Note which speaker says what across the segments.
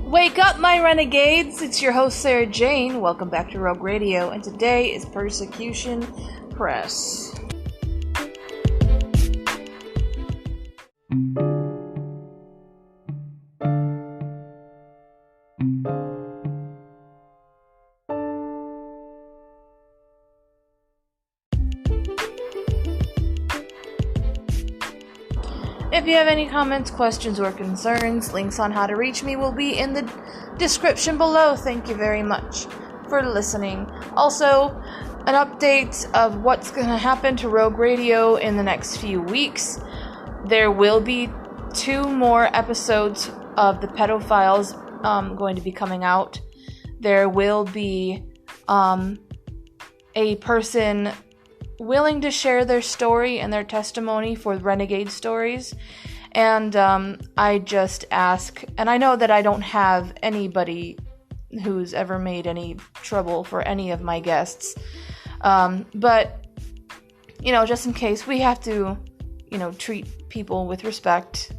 Speaker 1: Wake up, my renegades! It's your host, Sarah Jane. Welcome back to Rogue Radio, and today is Persecution Press. If you have any comments, questions, or concerns, links on how to reach me will be in the description below. Thank you very much for listening. Also, an update of what's going to happen to Rogue Radio in the next few weeks. There will be 2 more episodes of The Pedophiles going to be coming out. There will be a person willing to share their story and their testimony for Renegade Stories. And I just ask, and I know that I don't have anybody who's ever made any trouble for any of my guests, but, just in case, we have to, treat people with respect,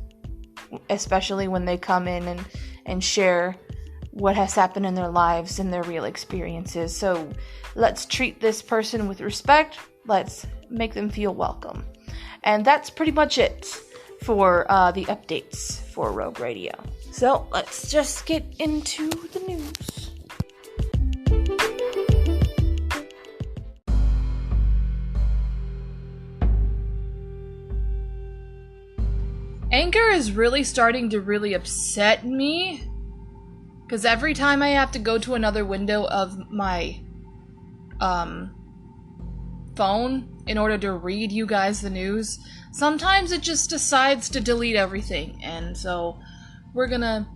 Speaker 1: especially when they come in and share what has happened in their lives and their real experiences. So let's treat this person with respect. Let's make them feel welcome. And that's pretty much it for the updates for Rogue Radio. So let's just get into the news. Anger is really starting to really upset me, because every time I have to go to another window of my phone in order to read you guys the news, sometimes it just decides to delete everything. And so we're gonna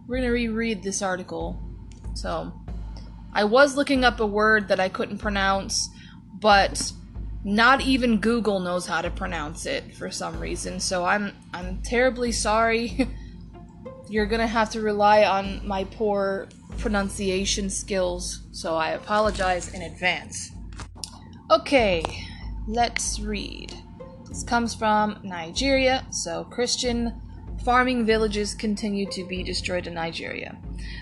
Speaker 1: reread this article. So I was looking up a word that I couldn't pronounce, but not even Google knows how to pronounce it for some reason. So I'm terribly sorry. You're gonna have to rely on my poor pronunciation skills, so I apologize in advance. Okay, let's read. This comes from Nigeria. So, Christian farming villages continue to be destroyed in Nigeria.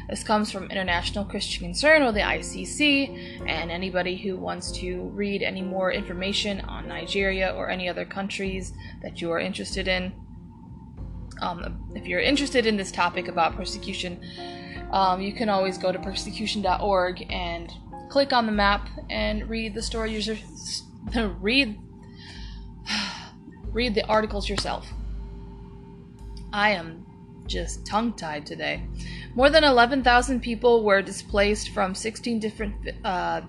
Speaker 1: This comes from International Christian Concern, or the ICC, and anybody who wants to read any more information on Nigeria or any other countries that you are interested in. If you're interested in this topic about persecution, you can always go to persecution.org and click on the map and read the stories. Read the articles yourself. I am just tongue-tied today. More than 11,000 people were displaced from 16 different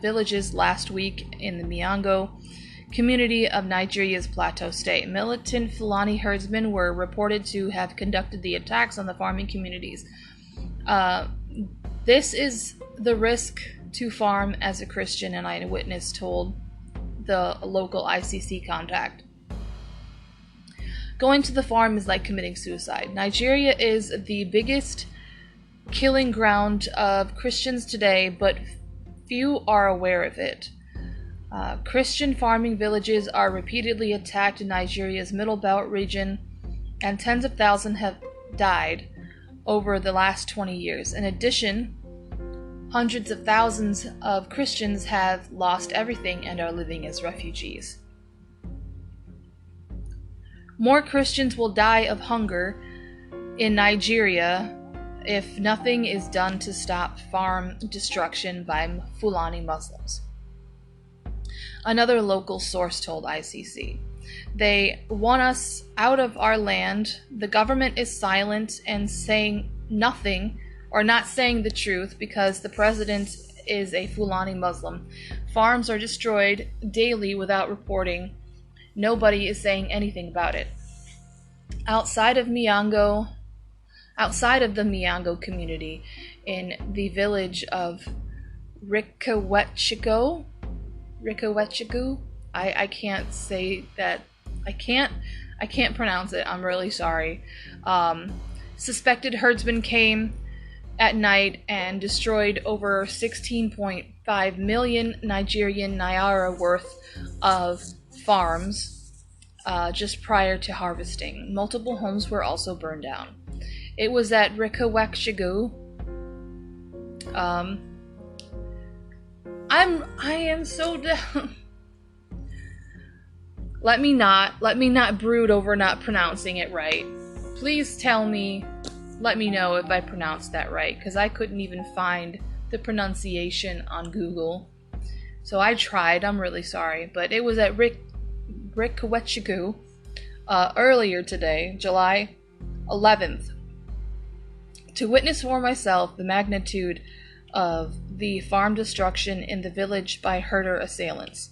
Speaker 1: villages last week in the Miango community of Nigeria's Plateau State. Militant Fulani herdsmen were reported to have conducted the attacks on the farming communities. This is the risk to farm as a Christian, an eyewitness told the local ICC contact. Going to the farm is like committing suicide. Nigeria is the biggest killing ground of Christians today, but few are aware of it. Christian farming villages are repeatedly attacked in Nigeria's Middle Belt region, and tens of thousands have died over the last 20 years. In addition, hundreds of thousands of Christians have lost everything and are living as refugees. More Christians will die of hunger in Nigeria if nothing is done to stop farm destruction by Fulani Muslims. Another local source told ICC. They want us out of our land. The government is silent and saying nothing, or not saying the truth, because the president is a Fulani Muslim. Farms are destroyed daily without reporting. Nobody is saying anything about it. Outside of the Miango community, in the village of Rikawetchigo, I can't say that. I can't pronounce it. I'm really sorry. Suspected herdsmen came at night and destroyed over 16.5 million Nigerian naira worth of farms just prior to harvesting. Multiple homes were also burned down. It was at Rikawetchigo I am so down. Let me not brood over not pronouncing it right. Please let me know if I pronounced that right, because I couldn't even find the pronunciation on Google. So I tried, I'm really sorry, but it was at Rikwechigu earlier today, July 11th, to witness for myself the magnitude of the farm destruction in the village by herder assailants,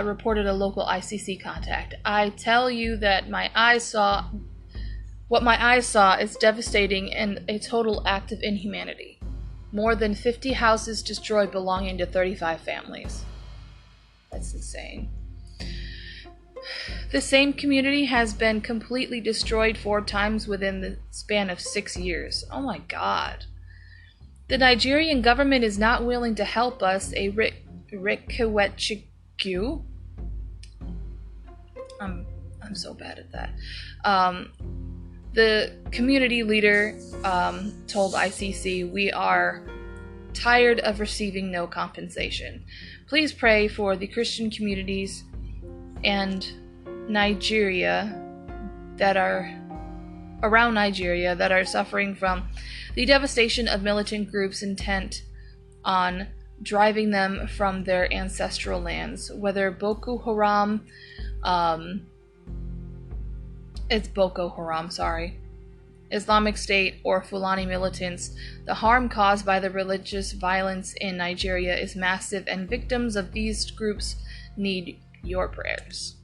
Speaker 1: reported a local ICC contact. I tell you that what my eyes saw is devastating and a total act of inhumanity. More than 50 houses destroyed belonging to 35 families. That's insane. The same community has been completely destroyed 4 times within the span of 6 years. Oh my god. The Nigerian government is not willing to help us, a Rikwechigu. I'm so bad at that. The community leader told ICC, "We are tired of receiving no compensation. Please pray for the Christian communities and Nigeria that are around Nigeria that are suffering from the devastation of militant groups intent on driving them from their ancestral lands, whether Boko Haram, Islamic State, or Fulani militants. The harm caused by the religious violence in Nigeria is massive, and victims of these groups need your prayers."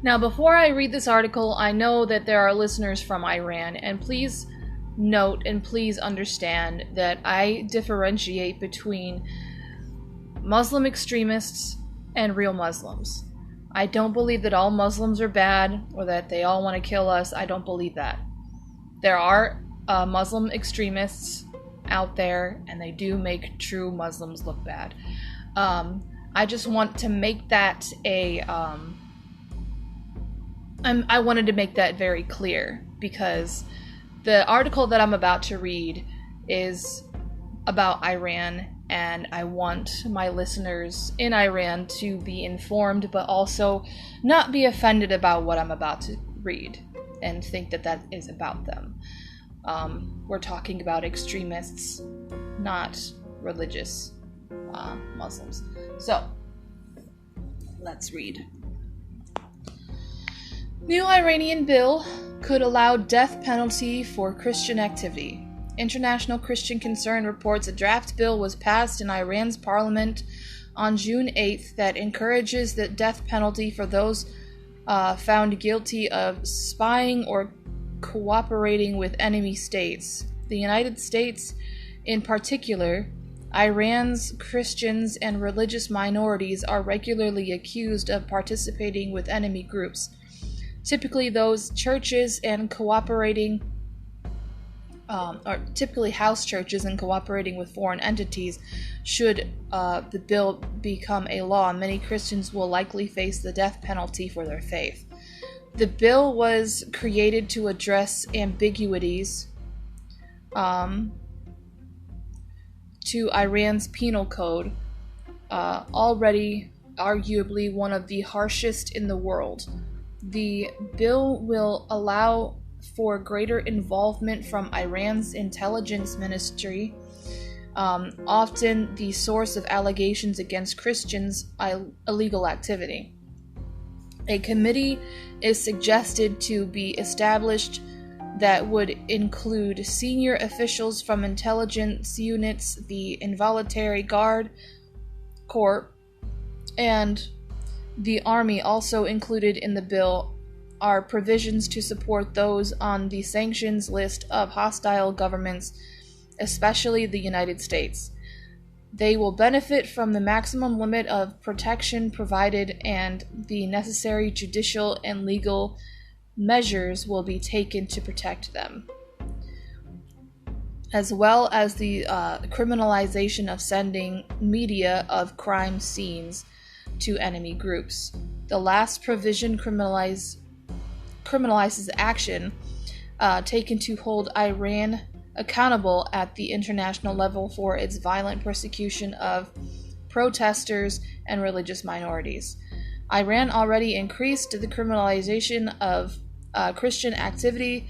Speaker 1: Now, before I read this article, I know that there are listeners from Iran, and please note and please understand that I differentiate between Muslim extremists and real Muslims. I don't believe that all Muslims are bad or that they all want to kill us. I don't believe that. There are Muslim extremists out there, and they do make true Muslims look bad. I just want to make that I wanted to make that very clear, because the article that I'm about to read is about Iran, and I want my listeners in Iran to be informed, but also not be offended about what I'm about to read and think that that is about them. We're talking about extremists, not religious Muslims. So, let's read. New Iranian bill could allow death penalty for Christian activity. International Christian Concern reports a draft bill was passed in Iran's parliament on June 8th that encourages the death penalty for those found guilty of spying or cooperating with enemy states. The United States, in particular, Iran's Christians and religious minorities are regularly accused of participating with enemy groups. Typically, those churches and cooperating, or typically house churches and cooperating with foreign entities. Should the bill become a law, many Christians will likely face the death penalty for their faith. The bill was created to address ambiguities to Iran's penal code, already arguably one of the harshest in the world. The bill will allow for greater involvement from Iran's intelligence ministry, often the source of allegations against Christians' illegal activity. A committee is suggested to be established that would include senior officials from intelligence units, the Involuntary Guard Corps, and the Army. Also included in the bill are provisions to support those on the sanctions list of hostile governments, especially the United States. They will benefit from the maximum limit of protection provided, and the necessary judicial and legal measures will be taken to protect them. as well as the criminalization of sending media of crime scenes to enemy groups. The last provision criminalizes action taken to hold Iran accountable at the international level for its violent persecution of protesters and religious minorities. Iran already increased the criminalization of Christian activity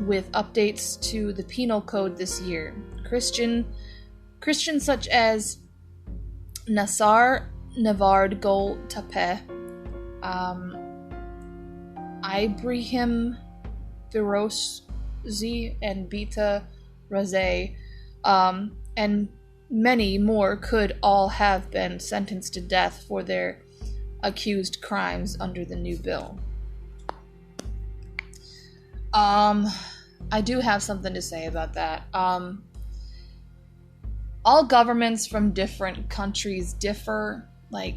Speaker 1: with updates to the penal code this year. Christians such as Nassar Navard Gol Tapeh, Ibrahim Firozi, and Bita Razeh, and many more could all have been sentenced to death for their accused crimes under the new bill. I do have something to say about that. All governments from different countries differ. Like,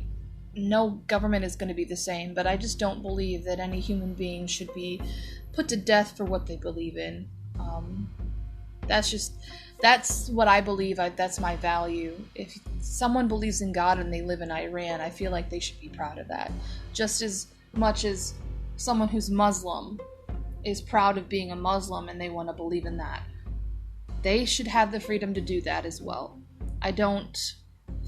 Speaker 1: no government is going to be the same, but I just don't believe that any human being should be put to death for what they believe in. That's what I believe. That's my value. If someone believes in God and they live in Iran, I feel like they should be proud of that. Just as much as someone who's Muslim is proud of being a Muslim and they want to believe in that. They should have the freedom to do that as well. I don't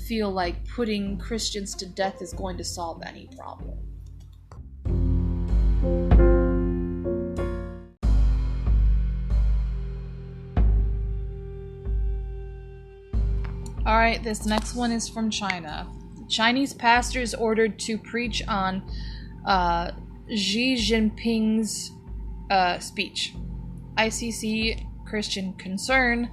Speaker 1: feel like putting Christians to death is going to solve any problem. Alright, this next one is from China. Chinese pastors ordered to preach on Xi Jinping's speech. ICC Christian Concern.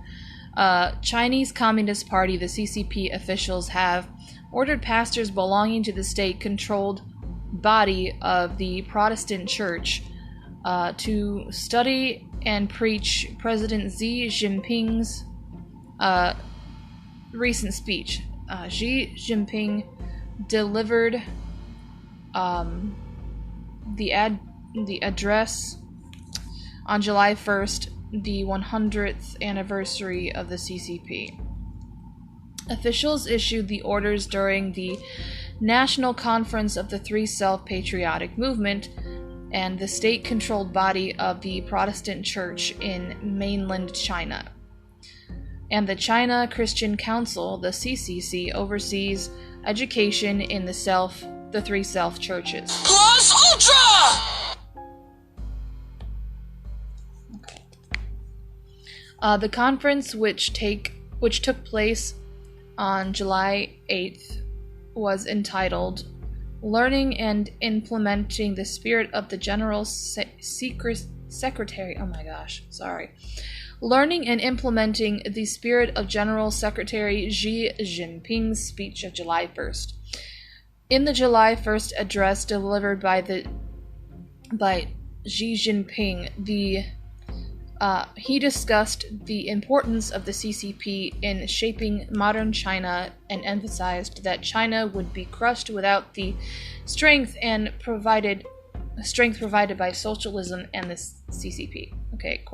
Speaker 1: Chinese Communist Party, the CCP officials have ordered pastors belonging to the state-controlled body of the Protestant Church to study and preach President Xi Jinping's recent speech. Xi Jinping delivered the address on July 1st, the 100th anniversary of the CCP. Officials issued the orders during the National Conference of the Three Self-Patriotic Movement and the state-controlled body of the Protestant Church in mainland China. And the China Christian Council, the CCC, oversees education in the Three Self churches.
Speaker 2: Plus Ultra!
Speaker 1: The conference, which took place on July 8th, was entitled "Learning and Implementing the Spirit of the General Secretary." Oh my gosh, sorry. Learning and Implementing the Spirit of General Secretary Xi Jinping's speech of July 1st. In the July 1st address delivered by Xi Jinping, he discussed the importance of the CCP in shaping modern China and emphasized that China would be crushed without the strength provided by socialism and the CCP. Okay,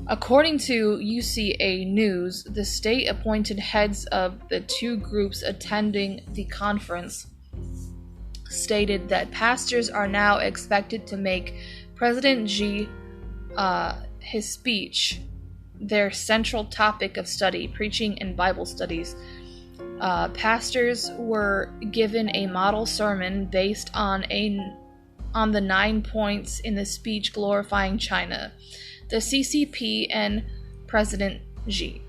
Speaker 1: according to UCA News, the state-appointed heads of the two groups attending the conference stated that pastors are now expected to make President Xi his speech their central topic of study, preaching and Bible studies. Pastors were given a model sermon based on the 9 points in the speech glorifying China, the CCP, and President Xi.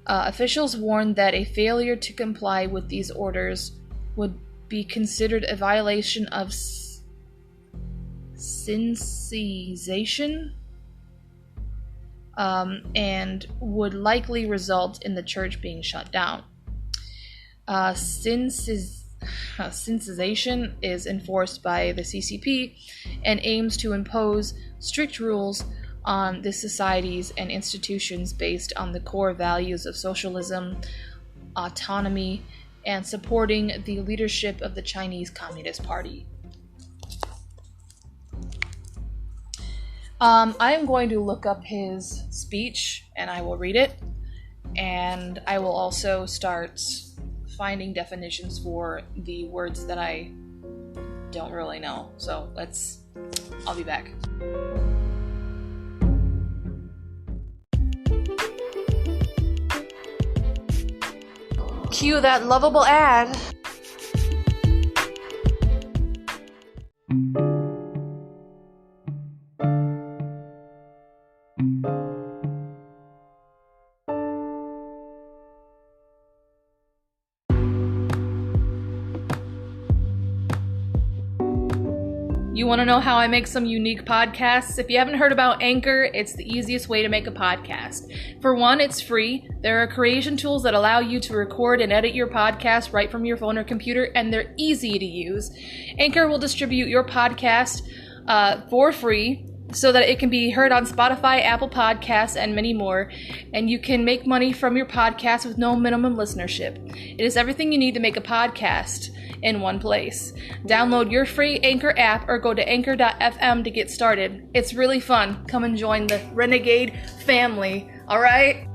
Speaker 1: Officials warned that a failure to comply with these orders would be considered a violation of syncization, and would likely result in the church being shut down. Syncization is enforced by the CCP and aims to impose strict rules on the societies and institutions based on the core values of socialism, autonomy, and supporting the leadership of the Chinese Communist Party. I am going to look up his speech and I will read it. And I will also start finding definitions for the words that I don't really know. So I'll be back. Cue that lovable ad. You want to know how I make some unique podcasts? If you haven't heard about Anchor, it's the easiest way to make a podcast. For one, it's free. There are creation tools that allow you to record and edit your podcast right from your phone or computer, and they're easy to use. Anchor will distribute your podcast for free so that it can be heard on Spotify, Apple Podcasts, and many more. And you can make money from your podcast with no minimum listenership. It is everything you need to make a podcast in one place. Download your free Anchor app or go to anchor.fm to get started. It's really fun. Come and join the Renegade family, all right?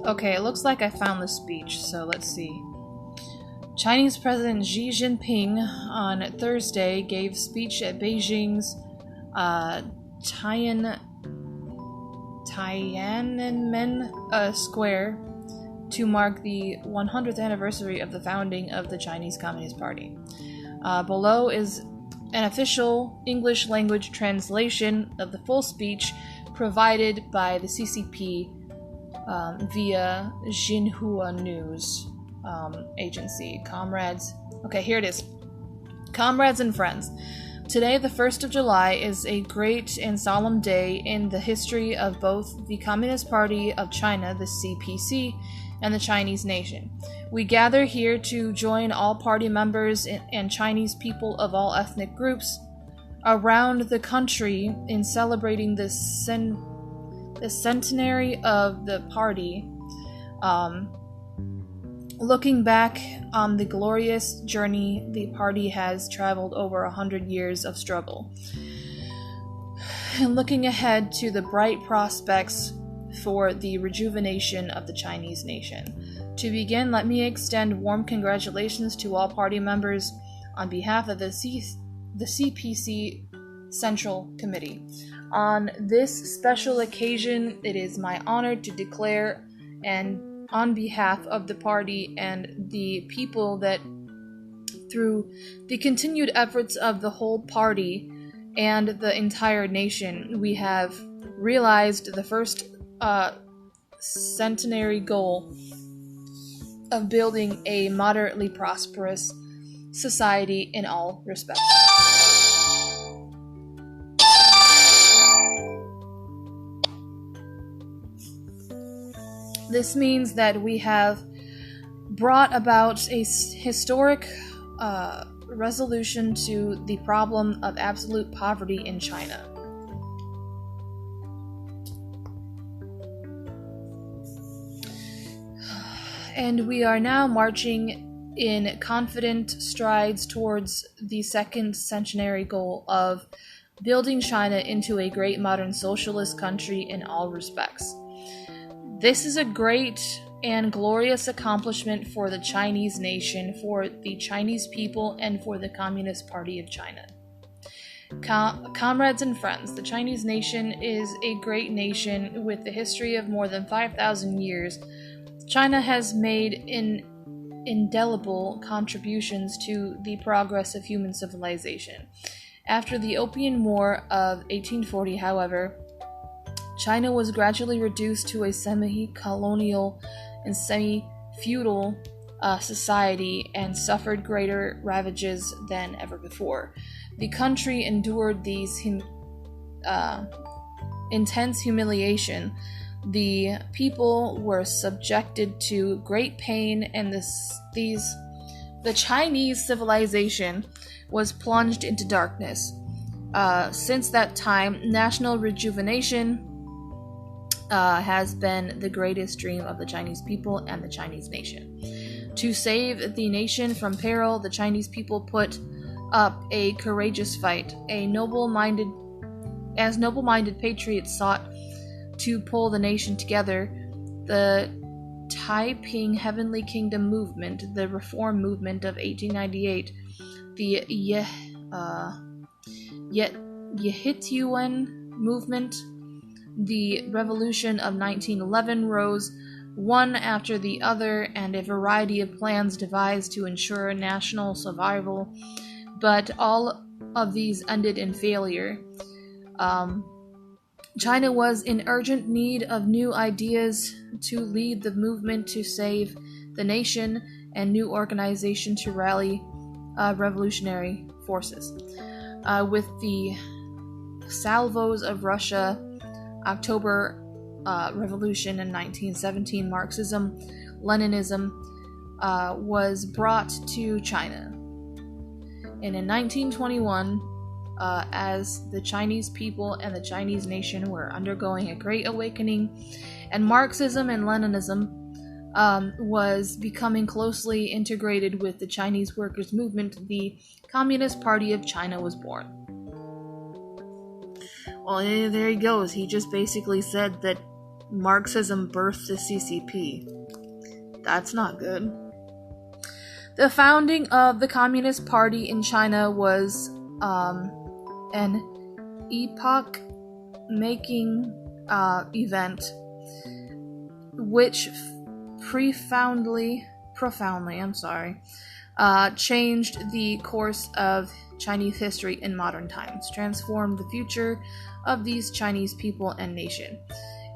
Speaker 1: Okay, it looks like I found the speech, so let's see. Chinese President Xi Jinping on Thursday gave speech at Beijing's Tiananmen Square to mark the 100th anniversary of the founding of the Chinese Communist Party. Below is an official English language translation of the full speech provided by the CCP via Xinhua News agency. Comrades. Okay, here it is. Comrades and friends. Today, the 1st of July, is a great and solemn day in the history of both the Communist Party of China, the CPC, and the Chinese nation. We gather here to join all party members and Chinese people of all ethnic groups around the country in celebrating the centenary of the party, looking back on the glorious journey the party has traveled over 100 years of struggle, and looking ahead to the bright prospects for the rejuvenation of the Chinese nation. To begin, let me extend warm congratulations to all party members on behalf of the CPC Central Committee. On this special occasion, it is my honor to declare, and on behalf of the party and the people, that through the continued efforts of the whole party and the entire nation, we have realized the first centenary goal of building a moderately prosperous society in all respects. This means that we have brought about a historic resolution to the problem of absolute poverty in China. And we are now marching in confident strides towards the second centenary goal of building China into a great modern socialist country in all respects. This is a great and glorious accomplishment for the Chinese nation, for the Chinese people, and for the Communist Party of China. Comrades and friends, the Chinese nation is a great nation with a history of more than 5,000 years. China has made indelible contributions to the progress of human civilization. After the Opium War of 1840, however, China was gradually reduced to a semi-colonial and semi-feudal society and suffered greater ravages than ever before. The country endured these intense humiliation. The people were subjected to great pain, and these the Chinese civilization was plunged into darkness. Since that time, national rejuvenation has been the greatest dream of the Chinese people and the Chinese nation. To save the nation from peril, the Chinese people put up a courageous fight. Noble-minded patriots sought to pull the nation together. The Taiping Heavenly Kingdom movement, the Reform movement of 1898, the Yehituan movement, the Revolution of 1911 rose one after the other, and a variety of plans devised to ensure national survival, but all of these ended in failure. China was in urgent need of new ideas to lead the movement to save the nation and new organization to rally revolutionary forces. With the salvos of Russia, October Revolution in 1917, Marxism, Leninism was brought to China. And in 1921, as the Chinese people and the Chinese nation were undergoing a great awakening, and Marxism and Leninism was becoming closely integrated with the Chinese workers' movement, the Communist Party of China was born. Well, there he goes. He just basically said that Marxism birthed the CCP. That's not good. The founding of the Communist Party in China was an epoch-making event which profoundly, changed the course of Chinese history in modern times, transformed the future of these Chinese people and nation,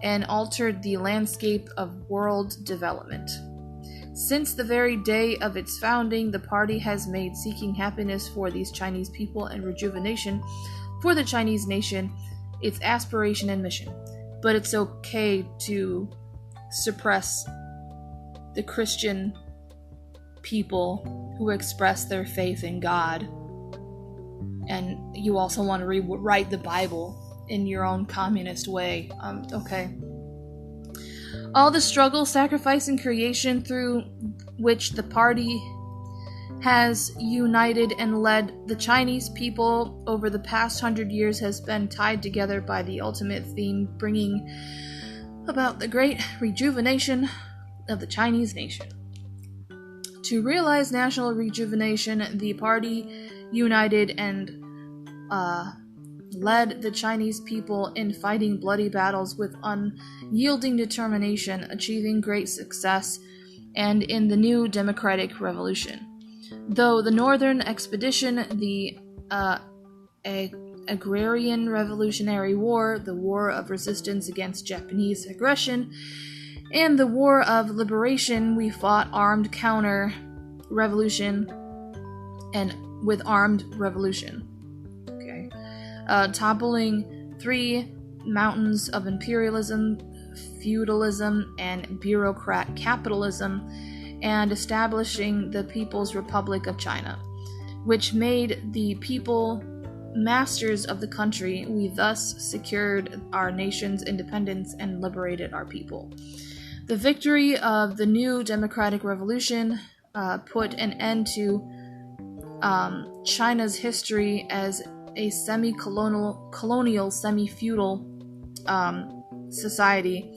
Speaker 1: and altered the landscape of world development. Since the very day of its founding, the party has made seeking happiness for these Chinese people and rejuvenation for the Chinese nation its aspiration and mission. But it's okay to suppress the Christian people who express their faith in God. And you also want to rewrite the Bible in your own communist way. Okay. All the struggle, sacrifice, and creation through which the party has united and led the Chinese people over the past 100 years has been tied together by the ultimate theme, bringing about the great rejuvenation of the Chinese nation. To realize national rejuvenation, the party united and led the Chinese people in fighting bloody battles with unyielding determination, achieving great success, and in the new democratic revolution. Though the Northern Expedition, the Agrarian Revolutionary War, the War of Resistance against Japanese aggression, and the War of Liberation, we fought armed counter-revolution and with armed revolution. Toppling 3 mountains of imperialism, feudalism, and bureaucrat capitalism, and establishing the People's Republic of China, which made the people masters of the country. We thus secured our nation's independence and liberated our people. The victory of the new democratic revolution put an end to China's history as a semi-colonial, semi-feudal society,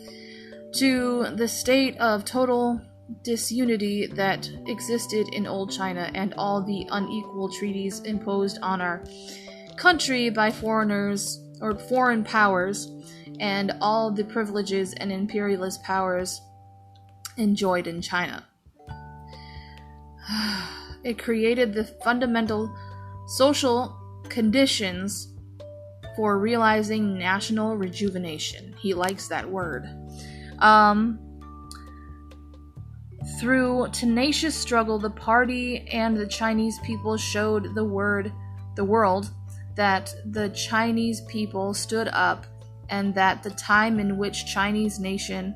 Speaker 1: to the state of total disunity that existed in old China, and all the unequal treaties imposed on our country by foreigners or foreign powers, and all the privileges and imperialist powers enjoyed in China. It created the fundamental social conditions for realizing national rejuvenation. He likes that word. Through tenacious struggle, the party and the Chinese people showed the world that the Chinese people stood up, and that the time in which Chinese nation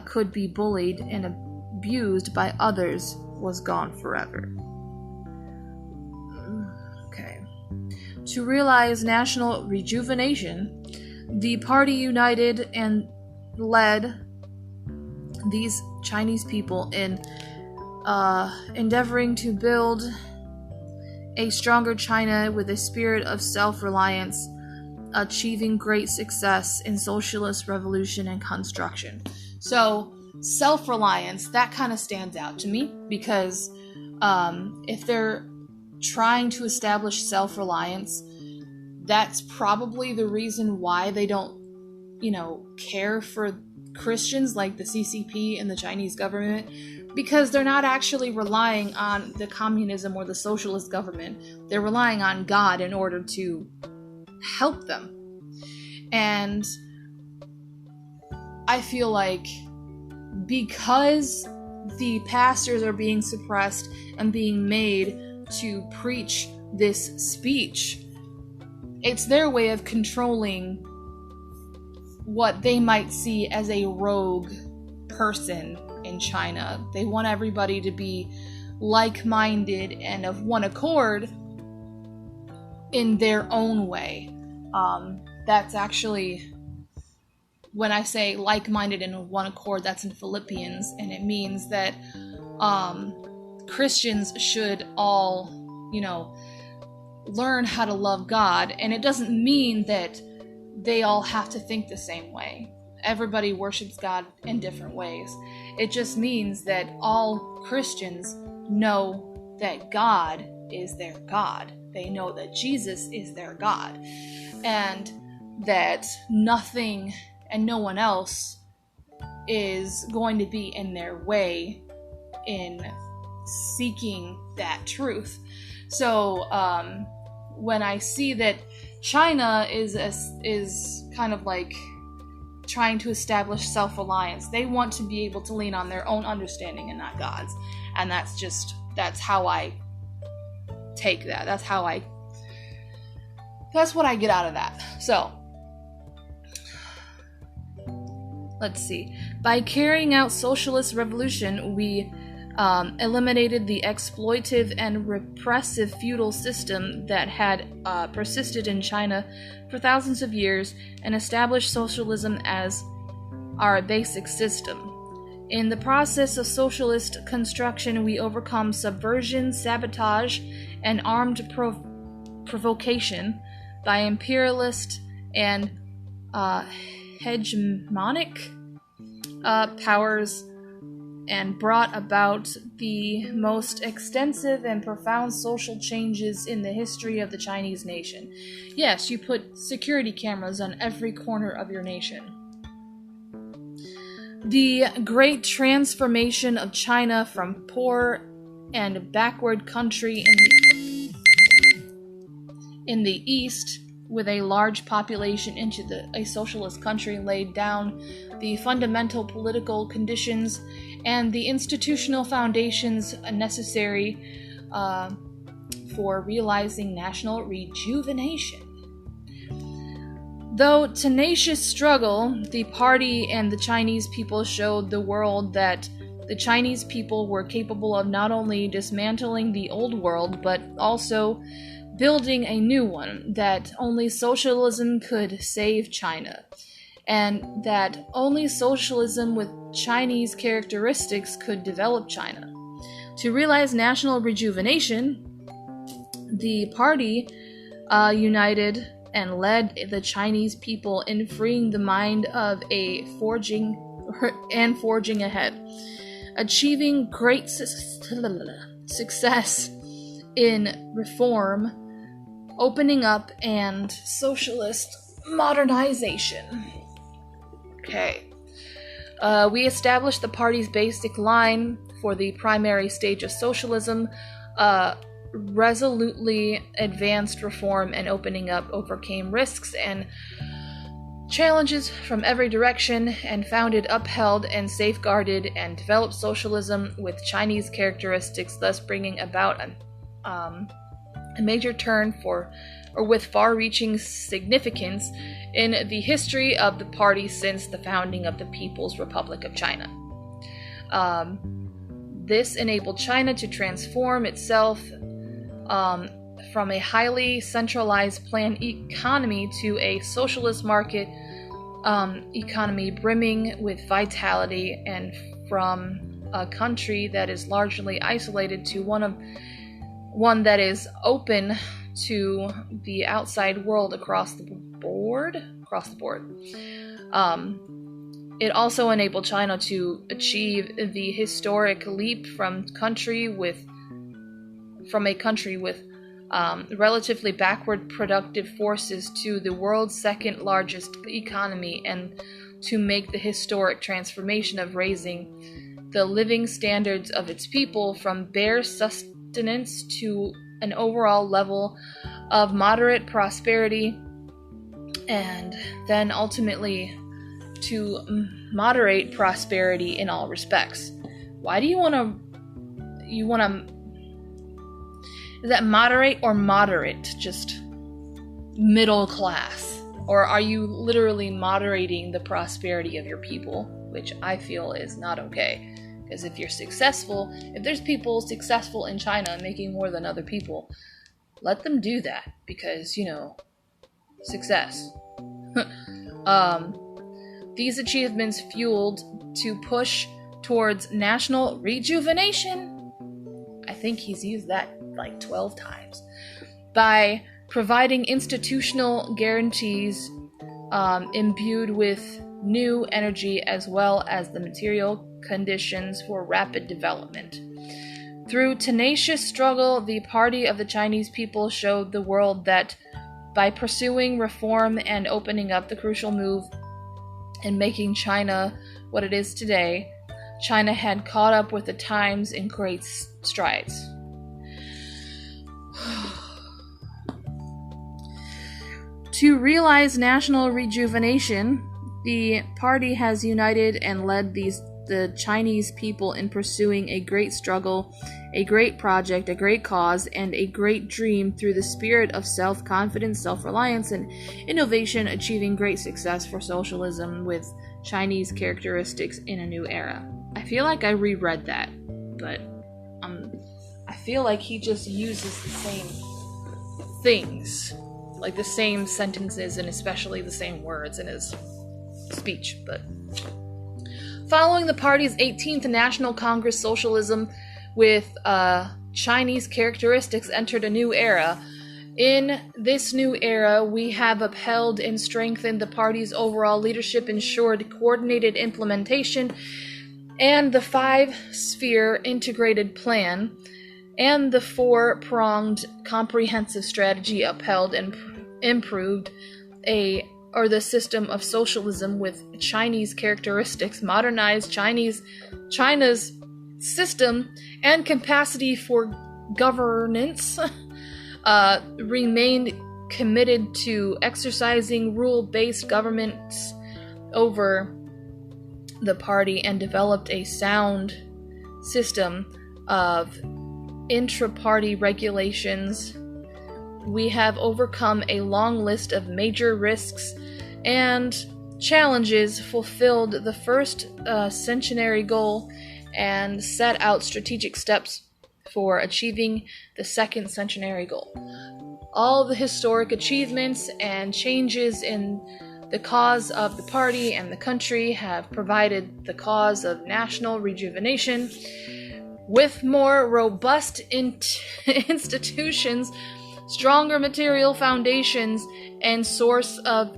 Speaker 1: could be bullied and abused by others was gone forever. Okay. To realize national rejuvenation, the party united and led these Chinese people in endeavoring to build a stronger China with a spirit of self-reliance, achieving great success in socialist revolution and construction. So, self-reliance, that kind of stands out to me, because if they're trying to establish self-reliance, that's probably the reason why they don't, care for Christians like the CCP and the Chinese government, because they're not actually relying on the communism or the socialist government. They're relying on God in order to help them. And I feel like because the pastors are being suppressed and being made to preach this speech, it's their way of controlling what they might see as a rogue person in China. They want everybody to be like-minded and of one accord in their own way. That's actually, when I say like-minded and of one accord, that's in Philippians, and it means that Christians should all, learn how to love God, and it doesn't mean that they all have to think the same way. Everybody worships God in different ways. It just means that all Christians know that God is their God. They know that Jesus is their God, and that nothing and no one else is going to be in their way in seeking that truth. So when I see that China is kind of like trying to establish self-reliance, they want to be able to lean on their own understanding and not God's, and that's how I take that. That's what I get out of that. So let's see. By carrying out socialist revolution, we eliminated the exploitive and repressive feudal system that had persisted in China for thousands of years and established socialism as our basic system. In the process of socialist construction, we overcome subversion, sabotage, and armed provocation by imperialist and hegemonic powers, and brought about the most extensive and profound social changes in the history of the Chinese nation. Yes, you put security cameras on every corner of your nation. The great transformation of China from poor and backward country in the East, with a large population, into a socialist country laid down the fundamental political conditions and the institutional foundations necessary for realizing national rejuvenation. Though tenacious struggle, the party and the Chinese people showed the world that the Chinese people were capable of not only dismantling the old world, but also building a new one, that only socialism could save China, and that only socialism with Chinese characteristics could develop China. To realize national rejuvenation, the party united and led the Chinese people in freeing the mind of forging ahead, achieving great success in reform, opening up, and socialist modernization. Okay. We established the party's basic line for the primary stage of socialism, resolutely advanced reform and opening up, overcame risks and challenges from every direction, and founded, upheld, and safeguarded and developed socialism with Chinese characteristics, thus bringing about a major turn with far-reaching significance in the history of the party since the founding of the People's Republic of China. This enabled China to transform itself from a highly centralized planned economy to a socialist market economy brimming with vitality, and from a country that is largely isolated to one that is open to the outside world across the board. It also enabled China to achieve the historic leap from a country with relatively backward productive forces to the world's second largest economy, and to make the historic transformation of raising the living standards of its people from bare sustenance to an overall level of moderate prosperity, and then ultimately to moderate prosperity in all respects. Why do you want to is that moderate or moderate? Just middle class? Or are you literally moderating the prosperity of your people? Which I feel is not okay. Because if there's people successful in China making more than other people, let them do that. Because, success. These achievements fueled to push towards national rejuvenation. I think he's used that like 12 times. By providing institutional guarantees imbued with new energy as well as the material conditions for rapid development. Through tenacious struggle, the Party of the Chinese People showed the world that by pursuing reform and opening up the crucial move in making China what it is today, China had caught up with the times in great strides. To realize national rejuvenation, the party has united and led the Chinese people in pursuing a great struggle, a great project, a great cause, and a great dream through the spirit of self-confidence, self-reliance, and innovation, achieving great success for socialism with Chinese characteristics in a new era. I feel like I reread that, but I feel like he just uses the same things, like the same sentences and especially the same words in his speech. But following the party's 18th National Congress, socialism with Chinese characteristics entered a new era. In this new era, we have upheld and strengthened the party's overall leadership, ensured coordinated implementation, and the five-sphere integrated plan, and the four-pronged comprehensive strategy upheld and improved the system of socialism with Chinese characteristics, modernized China's system and capacity for governance, remained committed to exercising rule-based governments over the party, and developed a sound system of intra-party regulations. We have overcome a long list of major risks and challenges, fulfilled the first centenary goal, and set out strategic steps for achieving the second centenary goal. All the historic achievements and changes in the cause of the party and the country have provided the cause of national rejuvenation with more robust institutions, stronger material foundations, and source of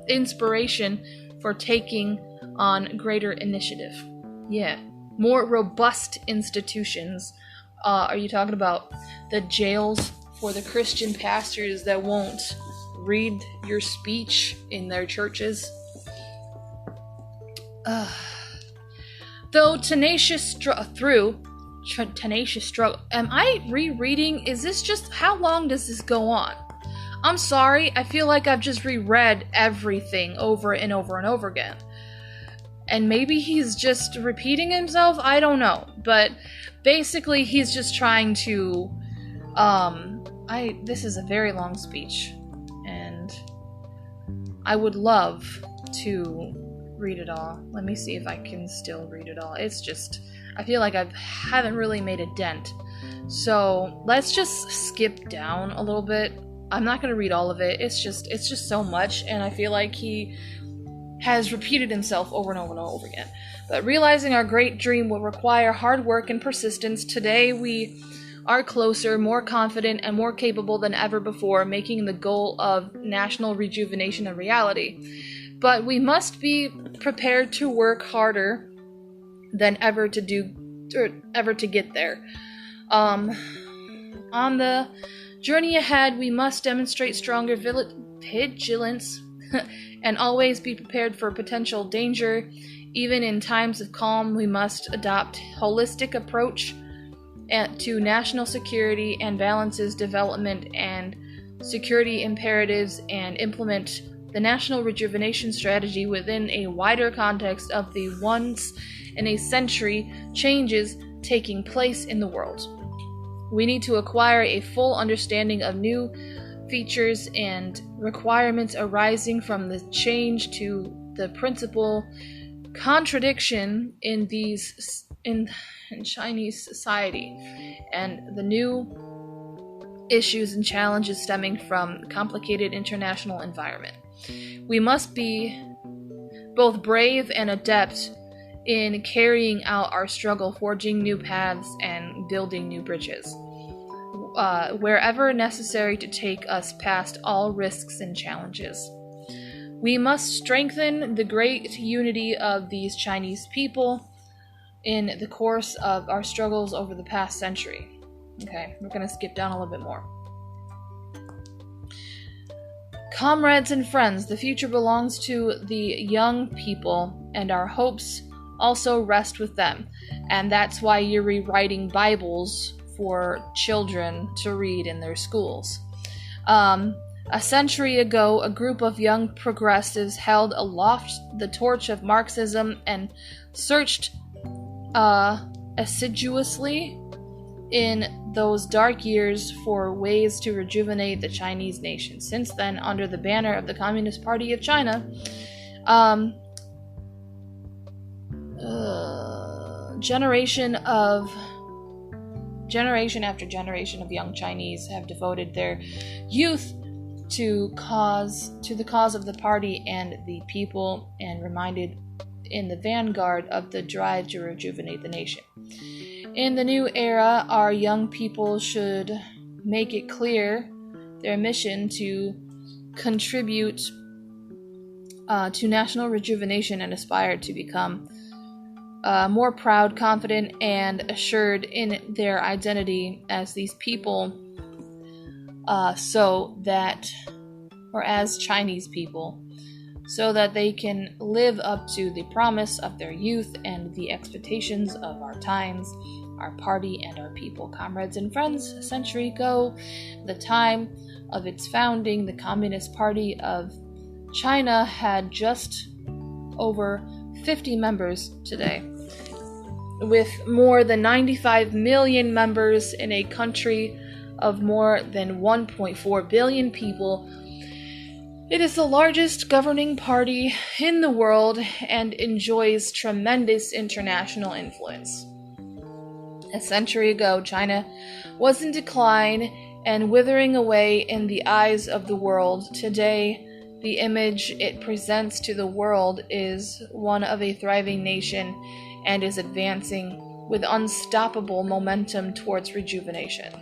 Speaker 1: inspiration for taking on greater initiative. Yeah, more robust institutions. Are you talking about the jails for the Christian pastors that won't read your speech in their churches? Though tenacious struggle. Am I rereading? Is this just, how long does this go on? I'm sorry, I feel like I've just reread everything over and over and over again. And maybe he's just repeating himself, I don't know. But basically he's just trying to, this is a very long speech. And I would love to read it all. Let me see if I can still read it all. It's just, I feel like I haven't really made a dent. So let's just skip down a little bit. I'm not going to read all of it. It's just so much, and I feel like he has repeated himself over and over and over again. But realizing our great dream will require hard work and persistence. Today we are closer, more confident, and more capable than ever before, making the goal of national rejuvenation a reality. But we must be prepared to work harder than ever to get there. On the journey ahead, we must demonstrate stronger vigilance and always be prepared for potential danger. Even in times of calm, we must adopt a holistic approach to national security and balances development and security imperatives and implement the national rejuvenation strategy within a wider context of the once-in-a-century changes taking place in the world. We need to acquire a full understanding of new features and requirements arising from the change to the principal contradiction in Chinese society and the new issues and challenges stemming from the complicated international environment. We must be both brave and adept in carrying out our struggle, forging new paths and building new bridges, wherever necessary to take us past all risks and challenges. We must strengthen the great unity of these Chinese people in the course of our struggles over the past century. Okay, we're going to skip down a little bit more. Comrades and friends, the future belongs to the young people, and our hopes also rest with them. And that's why you're rewriting Bibles for children to read in their schools. A century ago, a group of young progressives held aloft the torch of Marxism and searched assiduously in those dark years for ways to rejuvenate the Chinese nation. Since then, under the banner of the Communist Party of China, generation after generation of young Chinese have devoted their youth to the cause of the party and the people, and reminded in the vanguard of the drive to rejuvenate the nation. In the new era, our young people should make it clear their mission to contribute to national rejuvenation and aspire to become more proud, confident, and assured in their identity as these people, as Chinese people, so that they can live up to the promise of their youth and the expectations of our times, our party, and our people. Comrades and friends, a century ago, the time of its founding, the Communist Party of China had just over 50 members today. With more than 95 million members in a country of more than 1.4 billion people, it is the largest governing party in the world and enjoys tremendous international influence. A century ago, China was in decline and withering away in the eyes of the world. Today, the image it presents to the world is one of a thriving nation and is advancing with unstoppable momentum towards rejuvenation.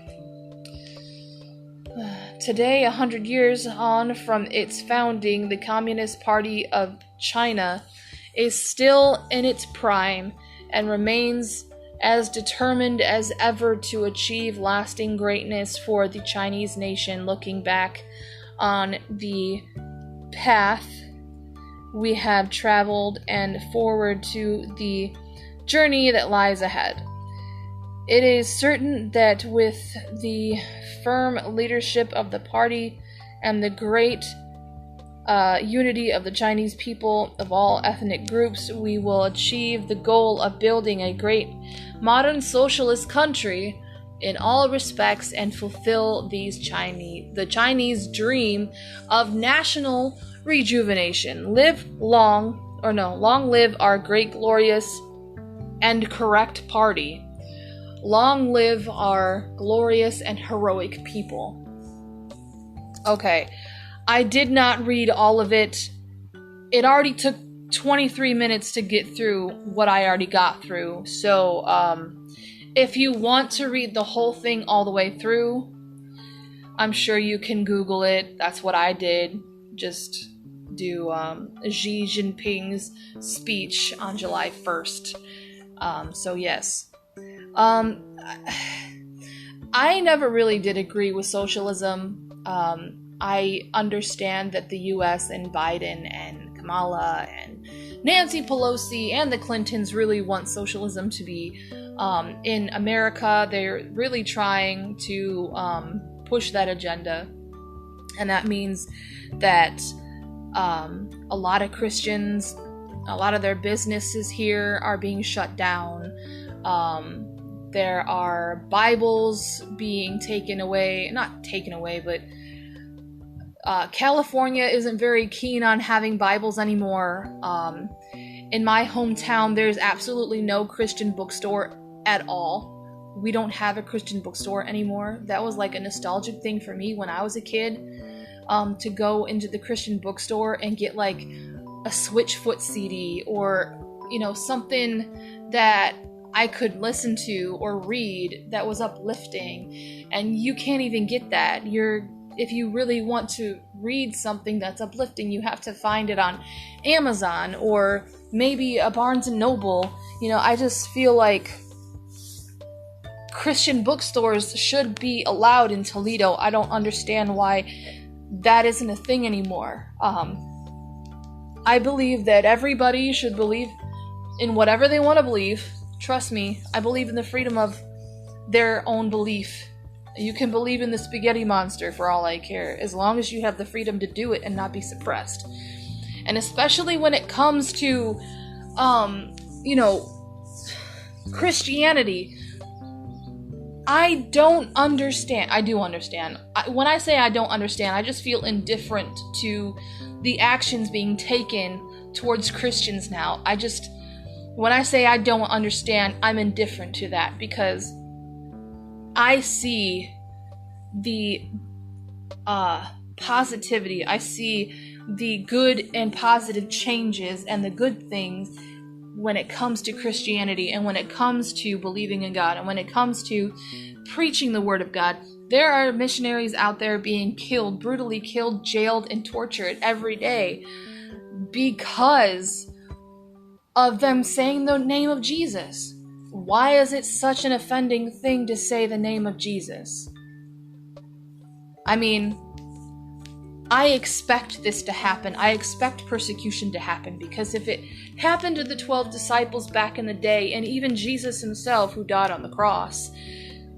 Speaker 1: Today, 100 years on from its founding, the Communist Party of China is still in its prime and remains as determined as ever to achieve lasting greatness for the Chinese nation. Looking back on the path we have traveled and forward to the journey that lies ahead, it is certain that with the firm leadership of the party and the great unity of the Chinese people of all ethnic groups, we will achieve the goal of building a great modern socialist country in all respects and fulfill the Chinese dream of national rejuvenation. Long live our great glorious and correct party. Long live our glorious and heroic people. Okay, I did not read all of it. It already took 23 minutes to get through what I already got through. So, if you want to read the whole thing all the way through, I'm sure you can Google it. That's what I did. Just do Xi Jinping's speech on July 1st. So yes. I never really did agree with socialism. I understand that the US and Biden and Kamala and Nancy Pelosi and the Clintons really want socialism to be in America. They're really trying to push that agenda. And that means that a lot of Christians, a lot of their businesses here are being shut down. There are Bibles being taken away, not taken away, but California isn't very keen on having Bibles anymore. In my hometown, there's absolutely no Christian bookstore at all. We don't have a Christian bookstore anymore. That was like a nostalgic thing for me when I was a kid, to go into the Christian bookstore and get like a Switchfoot CD or, something that I could listen to or read that was uplifting. And you can't even get that. If you really want to read something that's uplifting, you have to find it on Amazon or maybe a Barnes & Noble. I just feel like Christian bookstores should be allowed in Toledo. I don't understand why that isn't a thing anymore. I believe that everybody should believe in whatever they want to believe. Trust me, I believe in the freedom of their own belief. You can believe in the spaghetti monster for all I care, as long as you have the freedom to do it and not be suppressed. And especially when it comes to, Christianity, I don't understand. I do understand. When I say I don't understand, I just feel indifferent to the actions being taken towards Christians now. When I say I don't understand, I'm indifferent to that because I see the positivity. I see the good and positive changes and the good things when it comes to Christianity and when it comes to believing in God and when it comes to preaching the Word of God. There are missionaries out there being killed, brutally killed, jailed, and tortured every day because of them saying the name of Jesus. Why is it such an offending thing to say the name of Jesus? I mean, I expect this to happen. I expect persecution to happen because if it happened to the 12 disciples back in the day, and even Jesus himself who died on the cross,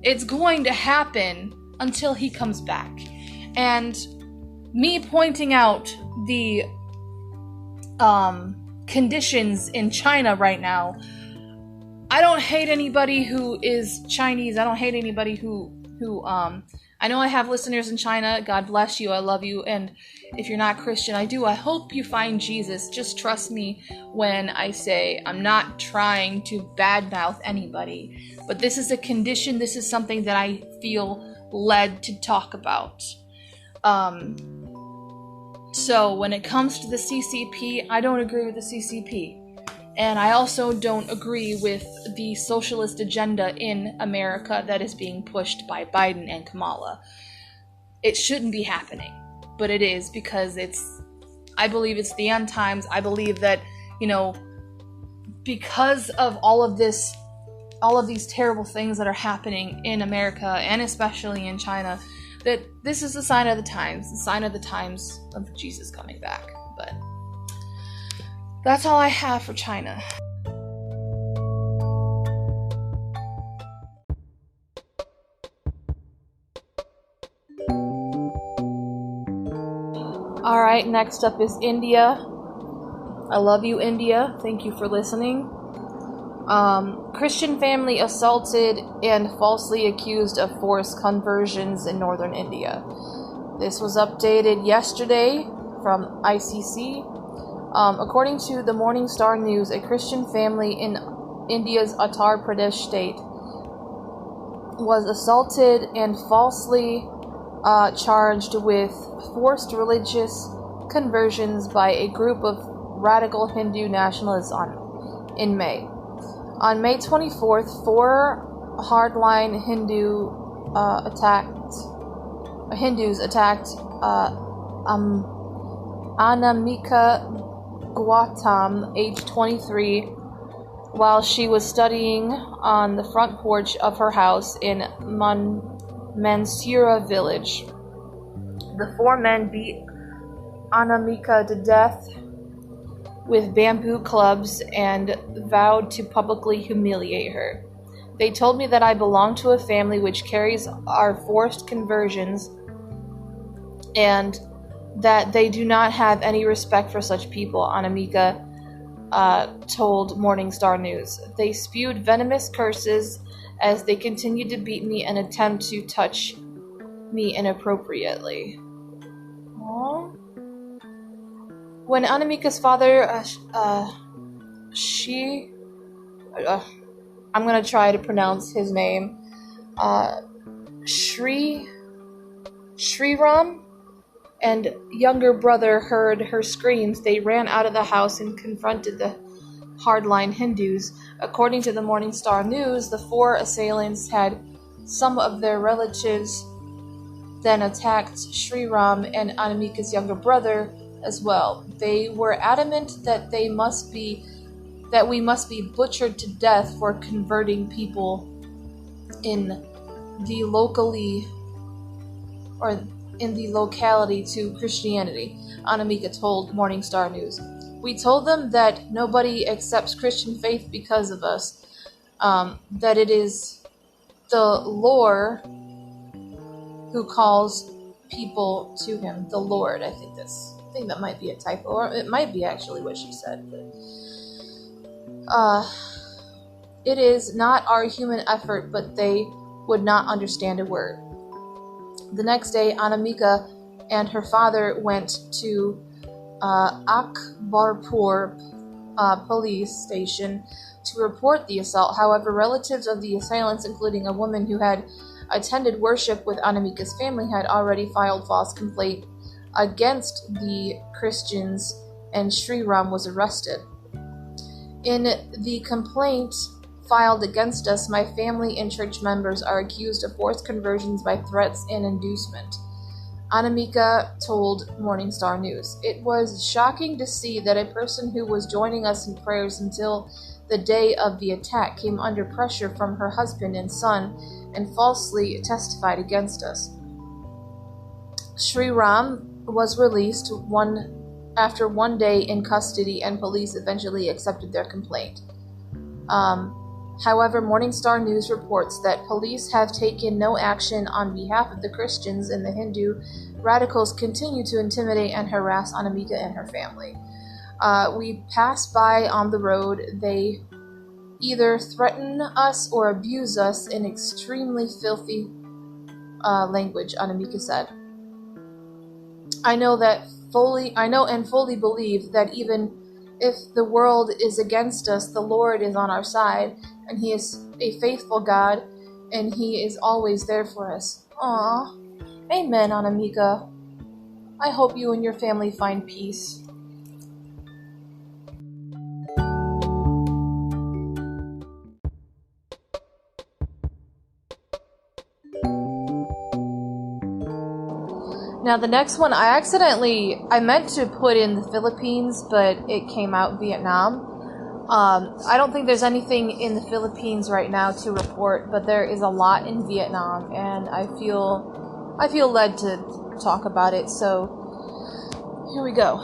Speaker 1: it's going to happen until he comes back. And me pointing out the conditions in China right now, I don't hate anybody who is Chinese. I don't hate anybody who I know I have listeners in China. God bless you. I love you. And if you're not Christian, I hope you find Jesus. Just trust me when I say I'm not trying to badmouth anybody. But this is a condition. This is something that I feel led to talk about. So when it comes to the CCP, I don't agree with the CCP. And I also don't agree with the socialist agenda in America that is being pushed by Biden and Kamala. It shouldn't be happening, but it is because I believe it's the end times. I believe that, because of all of these terrible things that are happening in America and especially in China, that this is a sign of the times of Jesus coming back. But that's all I have for China. Alright, next up is India. I love you, India. Thank you for listening. Christian family assaulted and falsely accused of forced conversions in northern India. This was updated yesterday from ICC. According to the Morning Star News, a Christian family in India's Uttar Pradesh state, was assaulted and falsely charged with forced religious conversions by a group of radical Hindu nationalists in May. On May 24th, 4 hardline Hindus attacked Anamika Gautam, age 23, while she was studying on the front porch of her house in Mansura village. The 4 men beat Anamika to death with bamboo clubs and vowed to publicly humiliate her. They told me that I belong to a family which carries our forced conversions and that they do not have any respect for such people, Anamika told Morning Star News. They spewed venomous curses as they continued to beat me and attempt to touch me inappropriately. Aww. When Anamika's father, I'm gonna try to pronounce his name, Shriram, and younger brother heard her screams, they ran out of the house and confronted the hardline Hindus. According to the Morning Star News, the 4 assailants had some of their relatives then attacked Shriram and Anamika's younger brother as well. They were adamant that we must be butchered to death for converting people in the locality to Christianity, Anamika told Morning Star News. We told them that nobody accepts Christian faith because of us, that it is the Lord who calls people to him. The Lord, I think that might be a typo, or it might be actually what she said, but it is not our human effort, but they would not understand a word. The next day, Anamika and her father went to Akbarpur police station to report the assault. However, relatives of the assailants, including a woman who had attended worship with Anamika's family, had already filed false complaint against the Christians, and Shriram was arrested. In the complaint filed against us, my family and church members are accused of forced conversions by threats and inducement, Anamika told Morning Star News. It was shocking to see that a person who was joining us in prayers until the day of the attack came under pressure from her husband and son and falsely testified against us. Shriram was released after 1 day in custody, and police eventually accepted their complaint. However, Morning Star News reports that police have taken no action on behalf of the Christians, and the Hindu radicals continue to intimidate and harass Anamika and her family. We pass by on the road. They either threaten us or abuse us in extremely filthy language, Anamika said. I know and fully believe that even if the world is against us, the Lord is on our side, and He is a faithful God, and He is always there for us. Aww. Amen, Anamika. I hope you and your family find peace. Now the next one, I meant to put in the Philippines, but it came out Vietnam. I don't think there's anything in the Philippines right now to report, but there is a lot in Vietnam, and I feel led to talk about it, so here we go.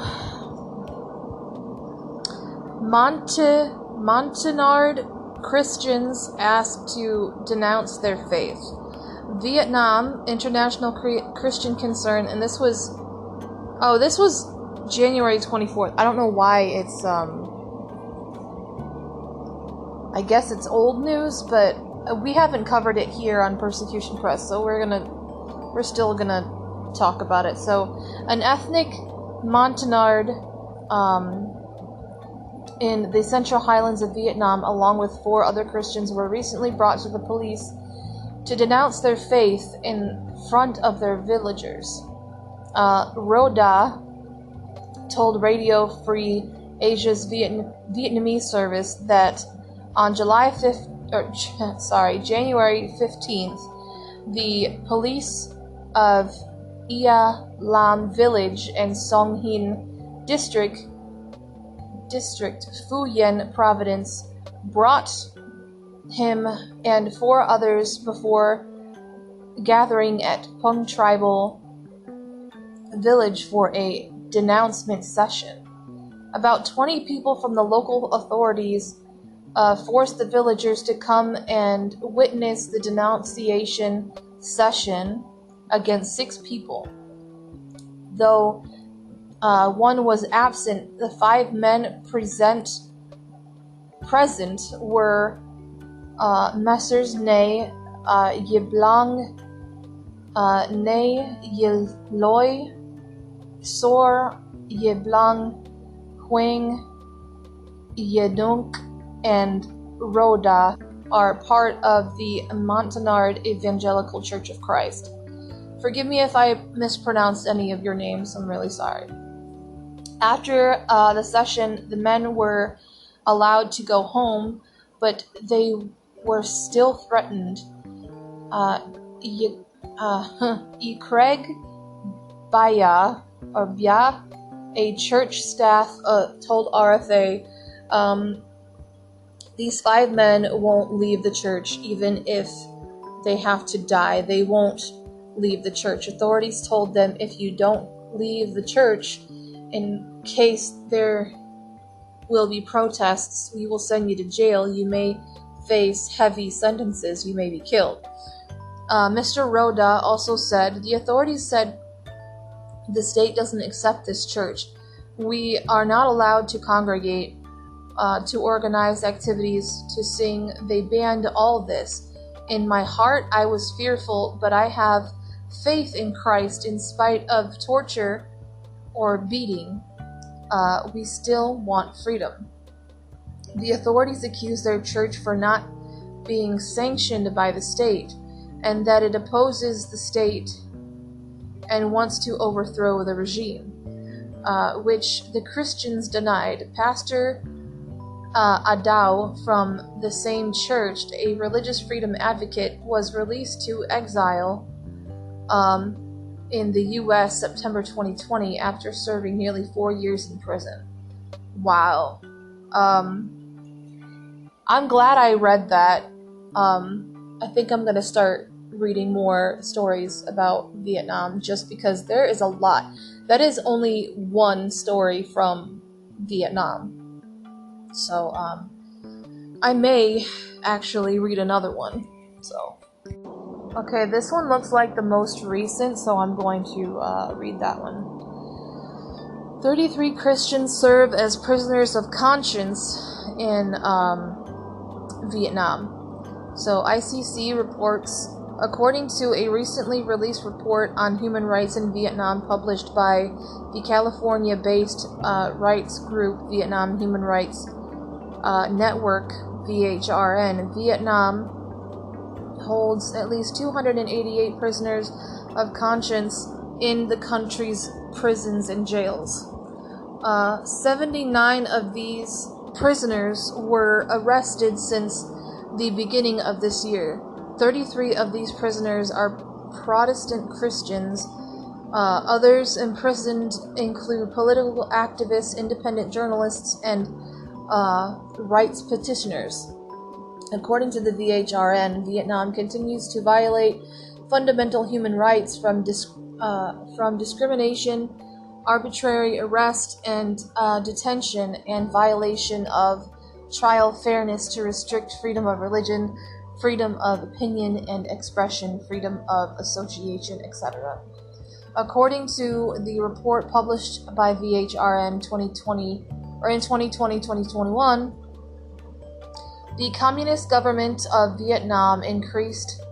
Speaker 1: Montagnard Christians asked to denounce their faith. Vietnam International Christian Concern, and this was January 24th. I don't know why it's I guess it's old news, but we haven't covered it here on Persecution Press, so we're still gonna talk about it. So, an ethnic Montagnard in the Central Highlands of Vietnam, along with 4 other Christians, were recently brought to the police to denounce their faith in front of their villagers. Rhoda told Radio Free Asia's Vietnamese service that on January 15th, the police of Ia Lam Village and Song Hin District, Phu Yen Province, brought him and 4 others before gathering at Pung Tribal Village for a denouncement session. About 20 people from the local authorities forced the villagers to come and witness the denunciation session against 6 people. Though one was absent, the 5 men present were Messrs. Nay Yiblang, Nay Yiloi, Sor Yiblang, Huang Yedunk, and Rhoda are part of the Montagnard Evangelical Church of Christ. Forgive me if I mispronounced any of your names, I'm really sorry. After the session, the men were allowed to go home, but they were still threatened. Craig Baya, a church staff, told RFA, these 5 men won't leave the church even if they have to die. They won't leave the church. Authorities told them, if you don't leave the church, in case there will be protests, we will send you to jail. You may face heavy sentences. You may be killed. Mr. Rhoda also said, the authorities said the state doesn't accept this church. We are not allowed to congregate, to organize activities, to sing. They banned all this. In my heart, I was fearful, but I have faith in Christ in spite of torture or beating. We still want freedom. The authorities accuse their church for not being sanctioned by the state, and that it opposes the state and wants to overthrow the regime, which the Christians denied. Pastor Adao from the same church, a religious freedom advocate, was released to exile in the U.S. September 2020 after serving nearly 4 years in prison. Wow. I'm glad I read that. I think I'm going to start reading more stories about Vietnam just because there is a lot. That is only one story from Vietnam. So, I may actually read another one. So, okay, this one looks like the most recent, so I'm going to read that one. 33 Christians serve as prisoners of conscience in Vietnam. So ICC reports, according to a recently released report on human rights in Vietnam published by the California-based rights group Vietnam Human Rights Network, VHRN, Vietnam holds at least 288 prisoners of conscience in the country's prisons and jails. 79 of these prisoners were arrested since the beginning of this year. 33 of these prisoners are Protestant Christians. Others imprisoned include political activists, independent journalists, and rights petitioners. According to the VHRN, Vietnam continues to violate fundamental human rights from discrimination, arbitrary arrest and detention, and violation of trial fairness to restrict freedom of religion, freedom of opinion and expression, freedom of association, etc. According to the report published by VHRN in 2020-2021, the Communist government of Vietnam increased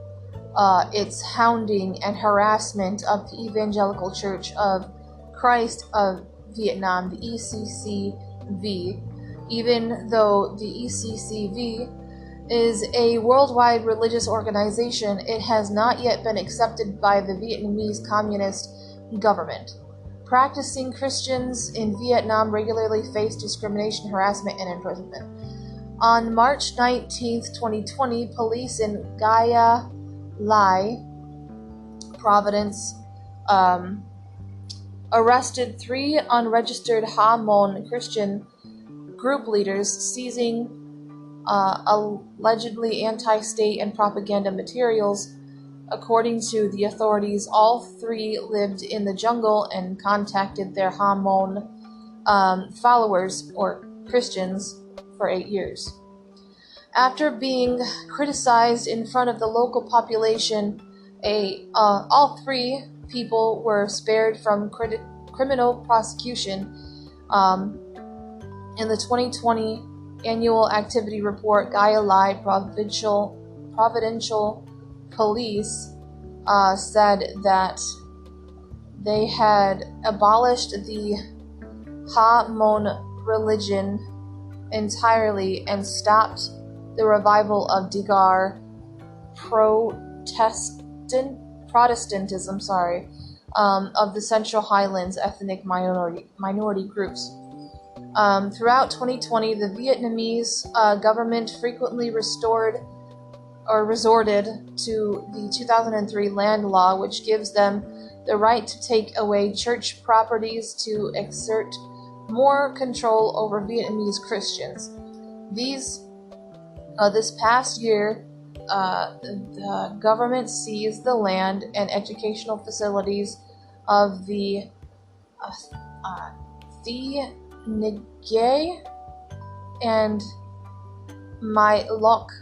Speaker 1: its hounding and harassment of the Evangelical Church of Christ of Vietnam, the ECCV. Even though the ECCV is a worldwide religious organization, it has not yet been accepted by the Vietnamese Communist government. Practicing Christians in Vietnam regularly face discrimination, harassment, and imprisonment. On March 19, 2020, police in Gia Lai Province arrested 3 unregistered Ha Mon Christian group leaders, seizing allegedly anti-state and propaganda materials. According to the authorities, all 3 lived in the jungle and contacted their Ha Mon followers, or Christians, for 8 years. After being criticized in front of the local population, all 3 people were spared from criminal prosecution. In the 2020 annual activity report, Gia Lai Provincial Police said that they had abolished the Ha Mon religion entirely and stopped the revival of Degar Protestantism, of the Central Highlands ethnic minority groups. Throughout 2020, the Vietnamese government frequently resorted to the 2003 land law, which gives them the right to take away church properties to exert more control over Vietnamese Christians. This past year, the government seized the land and educational facilities of the Thi Nghai and My Loc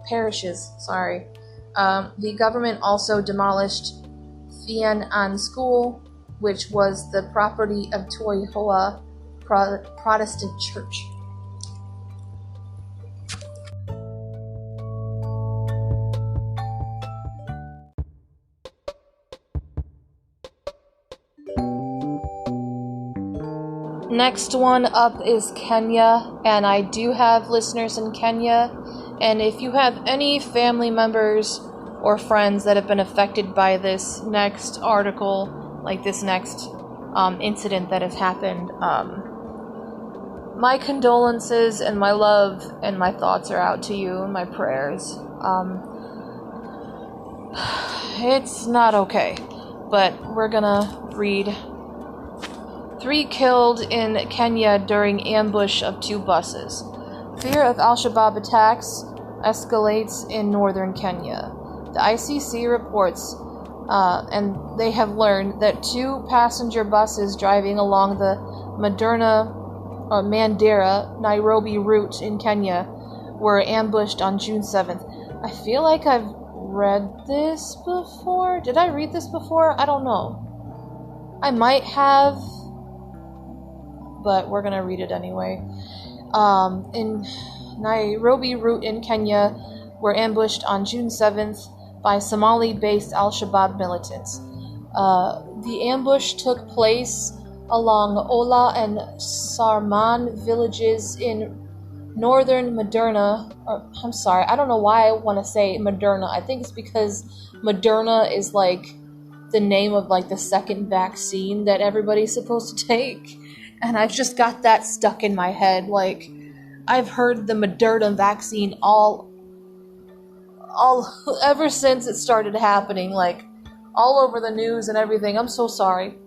Speaker 1: parishes. The government also demolished Thien An School, which was the property of Toi Hoa Protestant Church. Next one up is Kenya, and I do have listeners in Kenya, and if you have any family members or friends that have been affected by this next article, like this next incident that has happened, my condolences and my love and my thoughts are out to you, and my prayers. It's not okay, but we're gonna read 3 killed in Kenya during ambush of 2 buses. Fear of Al-Shabaab attacks escalates in northern Kenya. The ICC reports, and they have learned that 2 passenger buses driving along the Mandera, Nairobi route in Kenya were ambushed on June 7th. I feel like I've read this before. Did I read this before? I don't know. I might have, but we're gonna read it anyway. In Nairobi route in Kenya were ambushed on June 7th by Somali-based Al-Shabaab militants. The ambush took place along Ola and Sarman villages in northern Moderna. I don't know why I want to say Moderna. I think it's because Moderna is like the name of like the second vaccine that everybody's supposed to take. And I've just got that stuck in my head. Like, I've heard the Moderna vaccine all ever since it started happening, like, all over the news and everything. I'm so sorry.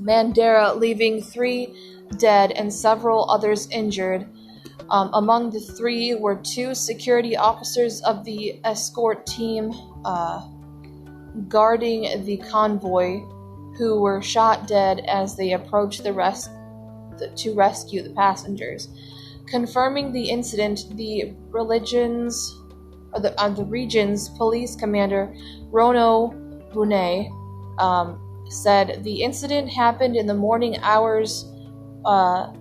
Speaker 1: Mandera, leaving 3 dead and several others injured. Among the 3 were 2 security officers of the escort team guarding the convoy, who were shot dead as they approached to rescue the passengers. Confirming the incident, the region's police commander, Rono Bune, said the incident happened in the morning hours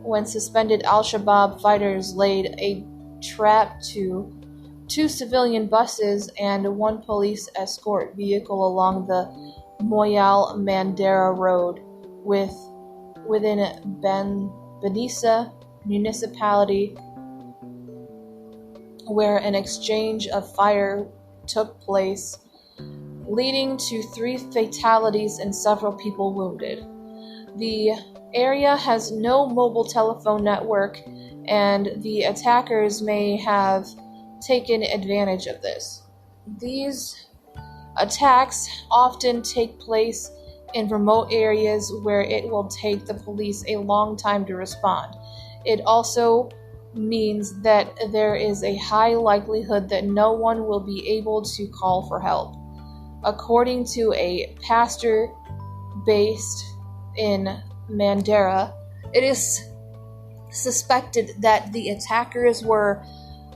Speaker 1: when suspended Al-Shabaab fighters laid a trap to 2 civilian buses and 1 police escort vehicle along the Moyal-Mandera road within Benisa municipality where an exchange of fire took place, leading to 3 fatalities and several people wounded. The area has no mobile telephone network, and the attackers may have taken advantage of this. These attacks often take place in remote areas where it will take the police a long time to respond. It also means that there is a high likelihood that no one will be able to call for help. According to a pastor based in Mandera, it is suspected that the attackers were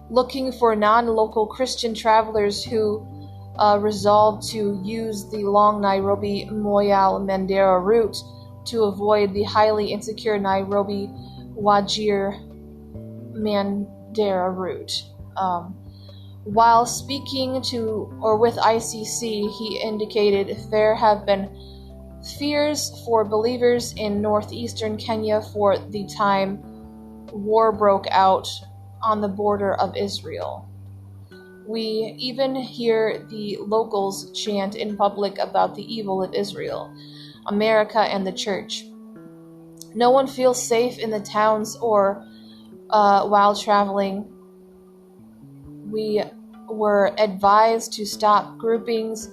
Speaker 1: looking for non-local Christian travelers who resolved to use the long Nairobi-Moyale-Mandera route to avoid the highly insecure Nairobi-Wajir-Mandera route. While speaking with ICC, he indicated there have been fears for believers in northeastern Kenya for the time war broke out on the border of Israel. We even hear the locals chant in public about the evil of Israel, America, and the church. No one feels safe in the towns or while traveling. We were advised to stop groupings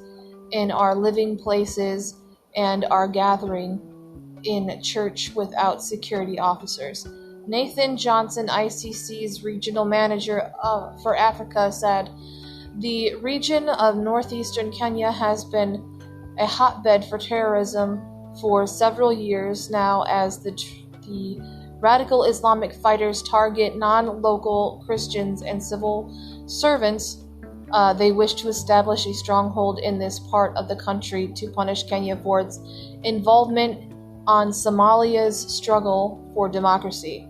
Speaker 1: in our living places and our gathering in church without security officers. Nathan Johnson, ICC's regional manager for Africa, said, "The region of northeastern Kenya has been a hotbed for terrorism for several years now as the radical Islamic fighters target non-local Christians and civil servants. They wish to establish a stronghold in this part of the country to punish Kenya for its involvement on Somalia's struggle for democracy.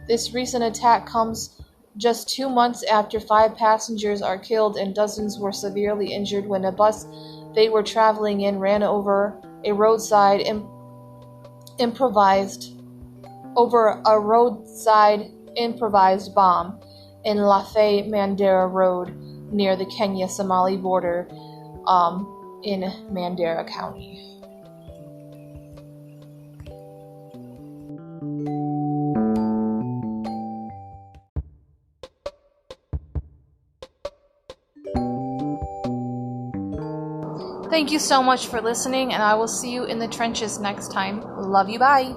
Speaker 1: This recent attack comes just 2 months after 5 passengers are killed and dozens were severely injured when a bus they were traveling in ran over a roadside improvised bomb in Lafay Mandera Road near the Kenya-Somali border in Mandera County." Thank you so much for listening, and I will see you in the trenches next time. Love you, bye!